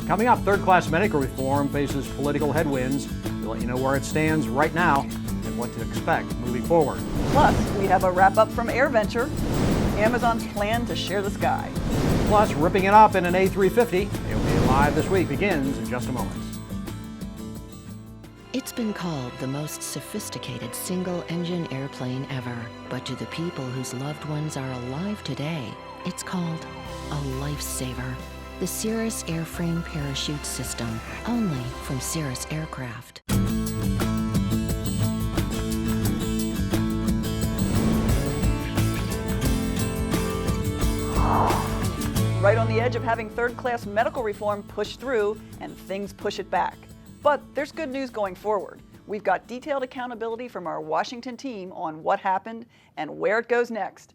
Coming up, third-class medical reform faces political headwinds. We'll let you know where it stands right now and what to expect moving forward. Plus, we have a wrap-up from AirVenture, Amazon's plan to share the sky. Plus, ripping it up in an A350. AOPA Live this week begins in just a moment. It's been called the most sophisticated single-engine airplane ever. But to the people whose loved ones are alive today, it's called a lifesaver. The Cirrus Airframe Parachute System, only from Cirrus Aircraft. Right on the edge of having third-class medical reform push through, and things push it back. But there's good news going forward. We've got detailed accountability from our Washington team on what happened and where it goes next.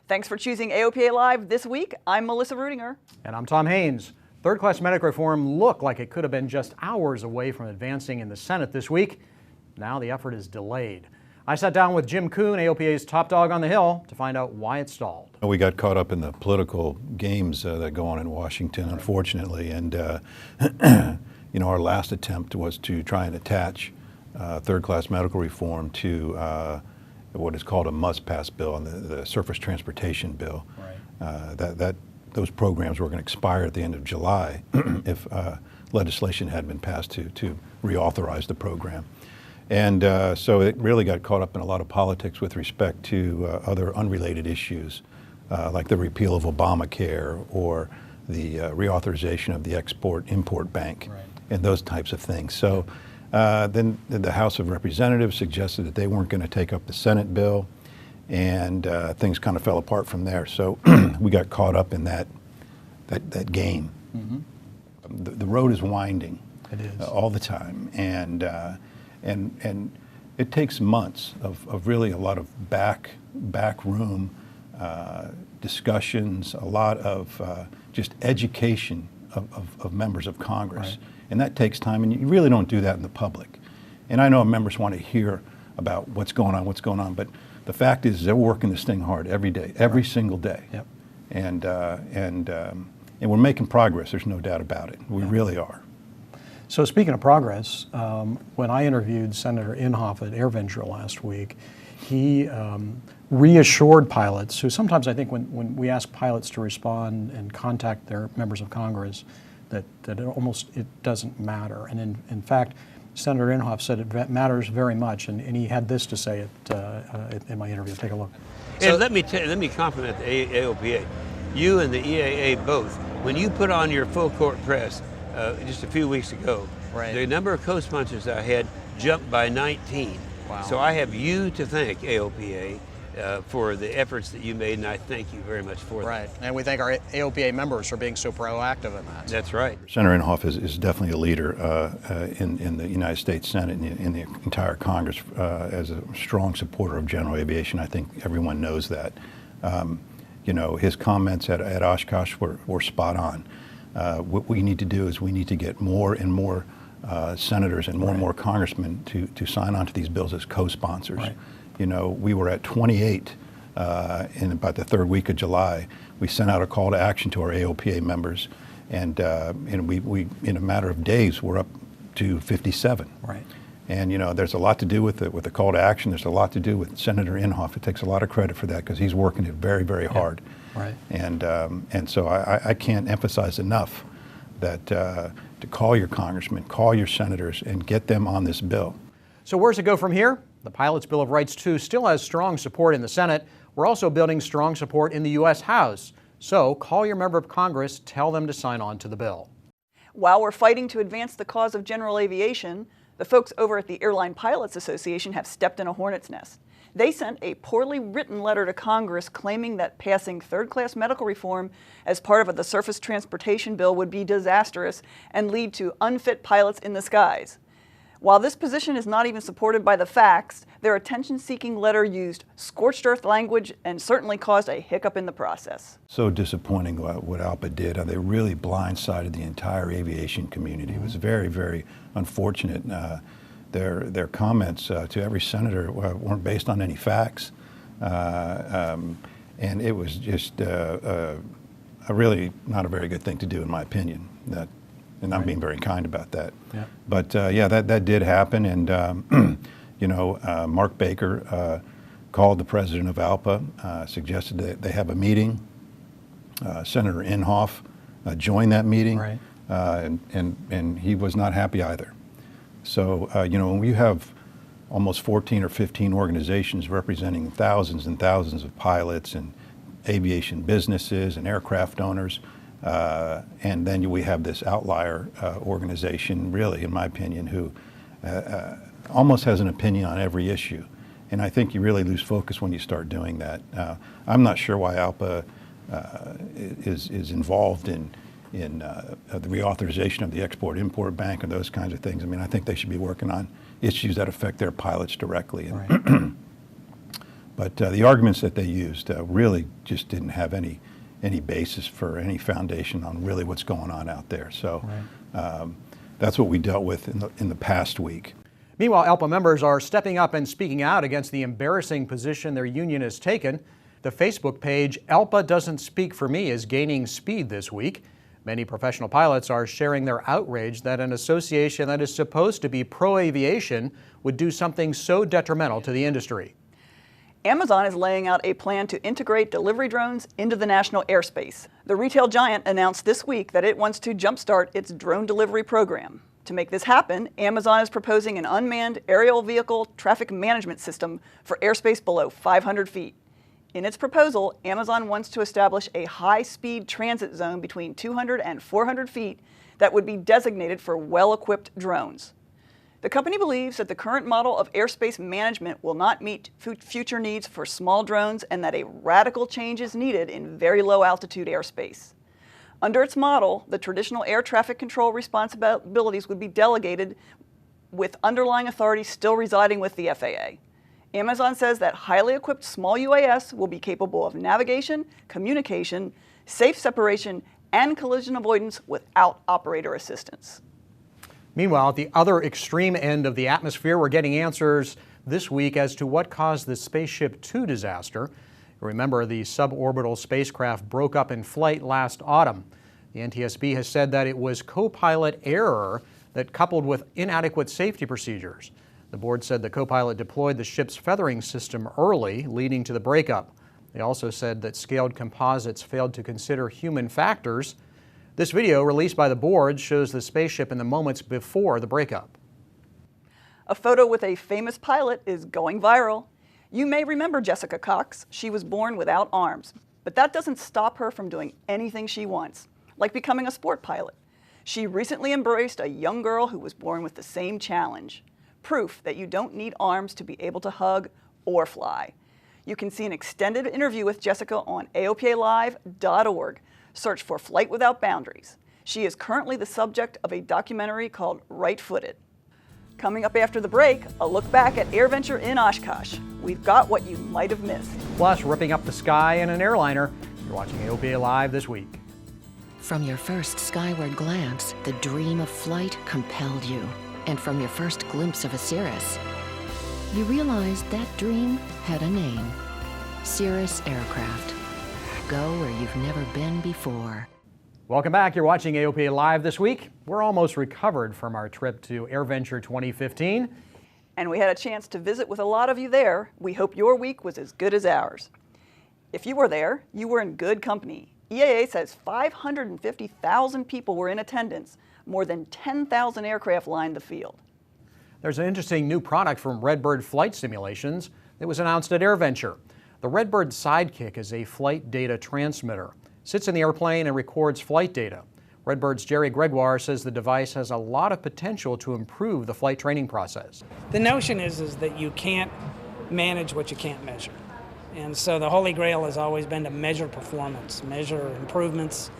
Thanks for choosing AOPA Live this week. I'm Melissa Rudinger. And I'm Tom Haynes. Third-class medical reform looked like it could have been just hours away from advancing in the Senate this week. Now the effort is delayed. I sat down with Jim Kuhn, AOPA's top dog on the Hill, to find out why it stalled. We got caught up in the political games that go on in Washington, unfortunately, and you know, our last attempt was to try and attach third-class medical reform to what is called a must-pass bill, and the surface transportation bill. Right. Those programs were going to expire at the end of July if legislation had been passed to reauthorize the program. And so it really got caught up in a lot of politics with respect to other unrelated issues, like the repeal of Obamacare or the reauthorization of the Export-Import Bank, right, and those types of things. So then the House of Representatives suggested that they weren't going to take up the Senate bill, and things kind of fell apart from there. So we got caught up in that game. Mm-hmm. The road is winding. It is. All the time, and it takes months of really a lot of back room discussions, a lot of just education of members of Congress. Right. And that takes time, and you really don't do that in the public. And I know members want to hear about what's going on, but the fact is they're working this thing hard every day, every single day. Yep. And we're making progress, there's no doubt about it. We really are. So speaking of progress, when I interviewed Senator Inhofe at AirVenture last week, he reassured pilots, who sometimes I think when we ask pilots to respond and contact their members of Congress, that it doesn't matter. And in fact, Senator Inhofe said it matters very much, and he had this to say in my interview. Take a look. So let me compliment the AOPA. You and the EAA both. When you put on your full court press just a few weeks ago, right, the number of co-sponsors I had jumped by 19. Wow. So I have you to thank, AOPA, for the efforts that you made, and I thank you very much for that. Right, and we thank our AOPA members for being so proactive in that. That's right. Senator Inhofe is definitely a leader in the United States Senate and in the entire Congress as a strong supporter of general aviation. I think everyone knows that. You know, his comments at Oshkosh were spot on. What we need to do is we need to get more and more senators and more congressmen to sign on to these bills as co-sponsors. Right. You know, we were at 28 in about the third week of July. We sent out a call to action to our AOPA members, and we in a matter of days we're up to 57. Right. And you know, there's a lot to do with the call to action. There's a lot to do with Senator Inhofe. It takes a lot of credit for that because he's working it very, very hard. Right. And so I can't emphasize enough that to call your congressmen, call your senators, and get them on this bill. So where's it go from here? The Pilots' Bill of Rights 2 still has strong support in the Senate. We're also building strong support in the U.S. House. So call your member of Congress, tell them to sign on to the bill. While we're fighting to advance the cause of general aviation, the folks over at the Airline Pilots Association have stepped in a hornet's nest. They sent a poorly written letter to Congress claiming that passing third-class medical reform as part of the surface transportation bill would be disastrous and lead to unfit pilots in the skies. While this position is not even supported by the facts, their attention-seeking letter used scorched earth language and certainly caused a hiccup in the process. So disappointing what AOPA did. They really blindsided the entire aviation community. It was very, very unfortunate. Their comments to every senator weren't based on any facts, and it was just really not a very good thing to do, in my opinion. That and I'm being very kind about that. Yeah. But yeah, that did happen, and Mark Baker called the president of ALPA, suggested that they have a meeting. Senator Inhofe joined that meeting, Right. And he was not happy either. So when we have almost 14 or 15 organizations representing thousands and thousands of pilots and aviation businesses and aircraft owners, and then we have this outlier organization, really, in my opinion, who almost has an opinion on every issue. And I think you really lose focus when you start doing that. I'm not sure why ALPA is involved in the reauthorization of the Export-Import Bank and those kinds of things. I mean, I think they should be working on issues that affect their pilots directly. Right. But the arguments that they used really just didn't have any basis for any foundation on really what's going on out there. So that's what we dealt with in the past week. Meanwhile, ALPA members are stepping up and speaking out against the embarrassing position their union has taken. The Facebook page, ALPA Doesn't Speak for Me, is gaining speed this week. Many professional pilots are sharing their outrage that an association that is supposed to be pro-aviation would do something so detrimental to the industry. Amazon is laying out a plan to integrate delivery drones into the national airspace. The retail giant announced this week that it wants to jumpstart its drone delivery program. To make this happen, Amazon is proposing an unmanned aerial vehicle traffic management system for airspace below 500 feet. In its proposal, Amazon wants to establish a high-speed transit zone between 200 and 400 feet that would be designated for well-equipped drones. The company believes that the current model of airspace management will not meet future needs for small drones and that a radical change is needed in very low-altitude airspace. Under its model, the traditional air traffic control responsibilities would be delegated, with underlying authority still residing with the FAA. Amazon says that highly equipped small UAS will be capable of navigation, communication, safe separation, and collision avoidance without operator assistance. Meanwhile, at the other extreme end of the atmosphere, we're getting answers this week as to what caused the Spaceship Two disaster. Remember, the suborbital spacecraft broke up in flight last autumn. The NTSB has said that it was co-pilot error that coupled with inadequate safety procedures. The board said the co-pilot deployed the ship's feathering system early, leading to the breakup. They also said that scaled composites failed to consider human factors. This video, released by the board, shows the spaceship in the moments before the breakup. A photo with a famous pilot is going viral. You may remember Jessica Cox. She was born without arms, but that doesn't stop her from doing anything she wants, like becoming a sport pilot. She recently embraced a young girl who was born with the same challenge. Proof that you don't need arms to be able to hug or fly. You can see an extended interview with Jessica on AOPAlive.org. Search for Flight Without Boundaries. She is currently the subject of a documentary called Right-Footed. Coming up after the break, a look back at AirVenture in Oshkosh. We've got what you might have missed. Plus, ripping up the sky in an airliner. You're watching AOPA Live this week. From your first skyward glance, the dream of flight compelled you. And from your first glimpse of a Cirrus, you realized that dream had a name. Cirrus Aircraft. Go where you've never been before. Welcome back. You're watching AOPA Live this week. We're almost recovered from our trip to AirVenture 2015. And we had a chance to visit with a lot of you there. We hope your week was as good as ours. If you were there, you were in good company. EAA says 550,000 people were in attendance. More than 10,000 aircraft lined the field. There's an interesting new product from Redbird Flight Simulations that was announced at AirVenture. The Redbird Sidekick is a flight data transmitter. Sits in the airplane and records flight data. Redbird's Jerry Gregoire says the device has a lot of potential to improve the flight training process. The notion is that you can't manage what you can't measure. And so the Holy Grail has always been to measure performance, measure improvements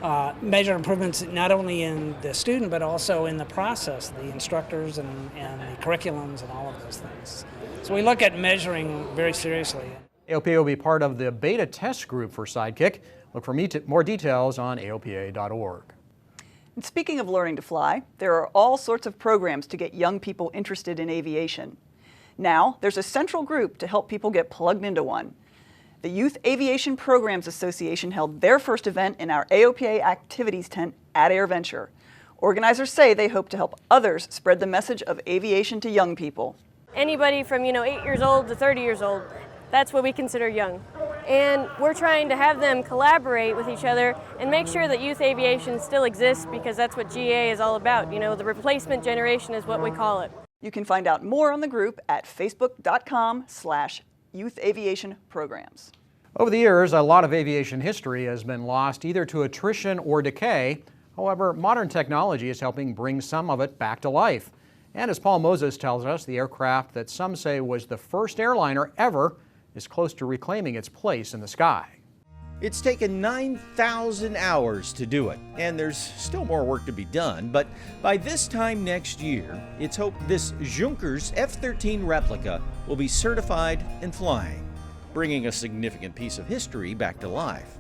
not only in the student but also in the process, the instructors and the curriculums and all of those things. So we look at measuring very seriously. AOPA will be part of the beta test group for Sidekick. Look for more details on AOPA.org. And speaking of learning to fly, there are all sorts of programs to get young people interested in aviation. Now, there's a central group to help people get plugged into one. The Youth Aviation Programs Association held their first event in our AOPA activities tent at AirVenture. Organizers say they hope to help others spread the message of aviation to young people. Anybody from 8 years old to 30 years old, that's what we consider young. And we're trying to have them collaborate with each other and make sure that youth aviation still exists, because that's what GA is all about. The replacement generation is what we call it. You can find out more on the group at facebook.com/Youth Aviation Programs. Over the years, a lot of aviation history has been lost either to attrition or decay. However, modern technology is helping bring some of it back to life. And as Paul Moses tells us, the aircraft that some say was the first airliner ever is close to reclaiming its place in the sky. It's taken 9,000 hours to do it, and there's still more work to be done, but by this time next year, it's hoped this Junkers F-13 replica will be certified and flying, bringing a significant piece of history back to life.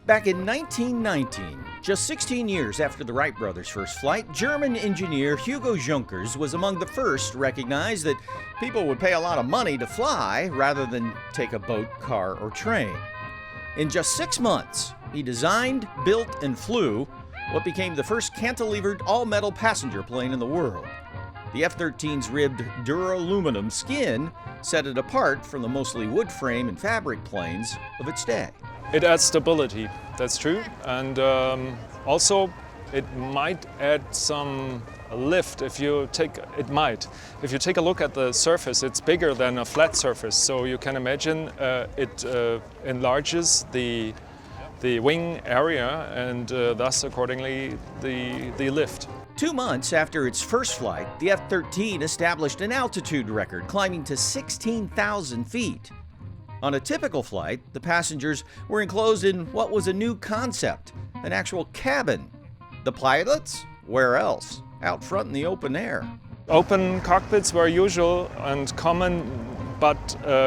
Back in 1919, just 16 years after the Wright brothers' first flight, German engineer Hugo Junkers was among the first to recognize that people would pay a lot of money to fly rather than take a boat, car, or train. In just 6 months, he designed, built, and flew what became the first cantilevered all-metal passenger plane in the world. The F-13's ribbed duraluminum skin set it apart from the mostly wood frame and fabric planes of its day. It adds stability, that's true, and also it might add some lift if you take a look at the surface. It's bigger than a flat surface, so you can imagine it enlarges the wing area and thus accordingly the lift. 2 months after its first flight, the F-13 established an altitude record, climbing to 16,000 feet. On a typical flight, the passengers were enclosed in what was a new concept, an actual cabin. The pilots? Where else? Out front in the open air. Open cockpits were usual and common, but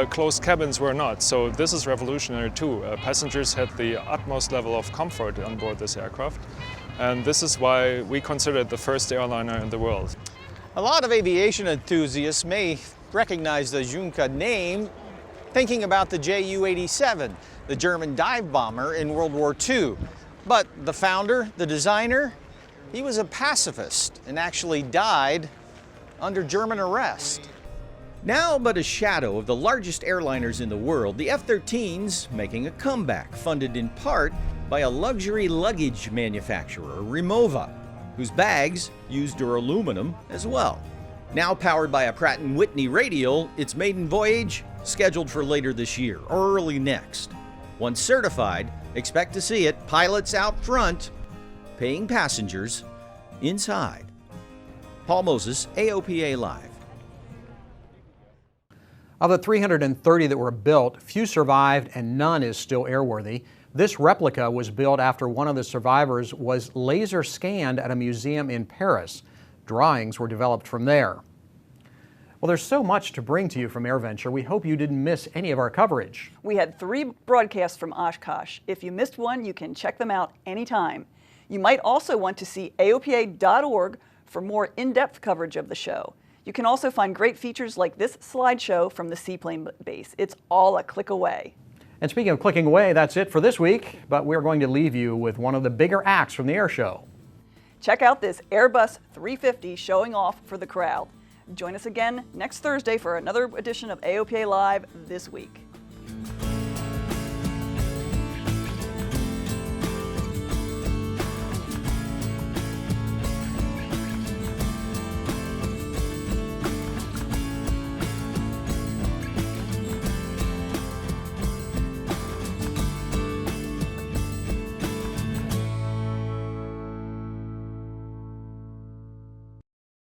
closed cabins were not. So this is revolutionary too. Passengers had the utmost level of comfort on board this aircraft. And this is why we consider it the first airliner in the world. A lot of aviation enthusiasts may recognize the Junker name thinking about the Ju-87, the German dive bomber in World War II. But the founder, the designer, he was a pacifist and actually died under German arrest. Now but a shadow of the largest airliners in the world, the F-13's making a comeback, funded in part by a luxury luggage manufacturer, Rimowa, whose bags use duraluminum as well. Now powered by a Pratt & Whitney radial, its maiden voyage scheduled for later this year or early next. Once certified, expect to see it, pilots out front, paying passengers inside. Paul Moses, AOPA Live. Of the 330 that were built, few survived and none is still airworthy. This replica was built after one of the survivors was laser scanned at a museum in Paris. Drawings were developed from there. Well, there's so much to bring to you from AirVenture. We hope you didn't miss any of our coverage. We had 3 broadcasts from Oshkosh. If you missed one, you can check them out anytime. You might also want to see AOPA.org for more in-depth coverage of the show. You can also find great features like this slideshow from the seaplane base. It's all a click away. And speaking of clicking away, that's it for this week, but we're going to leave you with one of the bigger acts from the air show. Check out this Airbus 350 showing off for the crowd. Join us again next Thursday for another edition of AOPA Live This Week.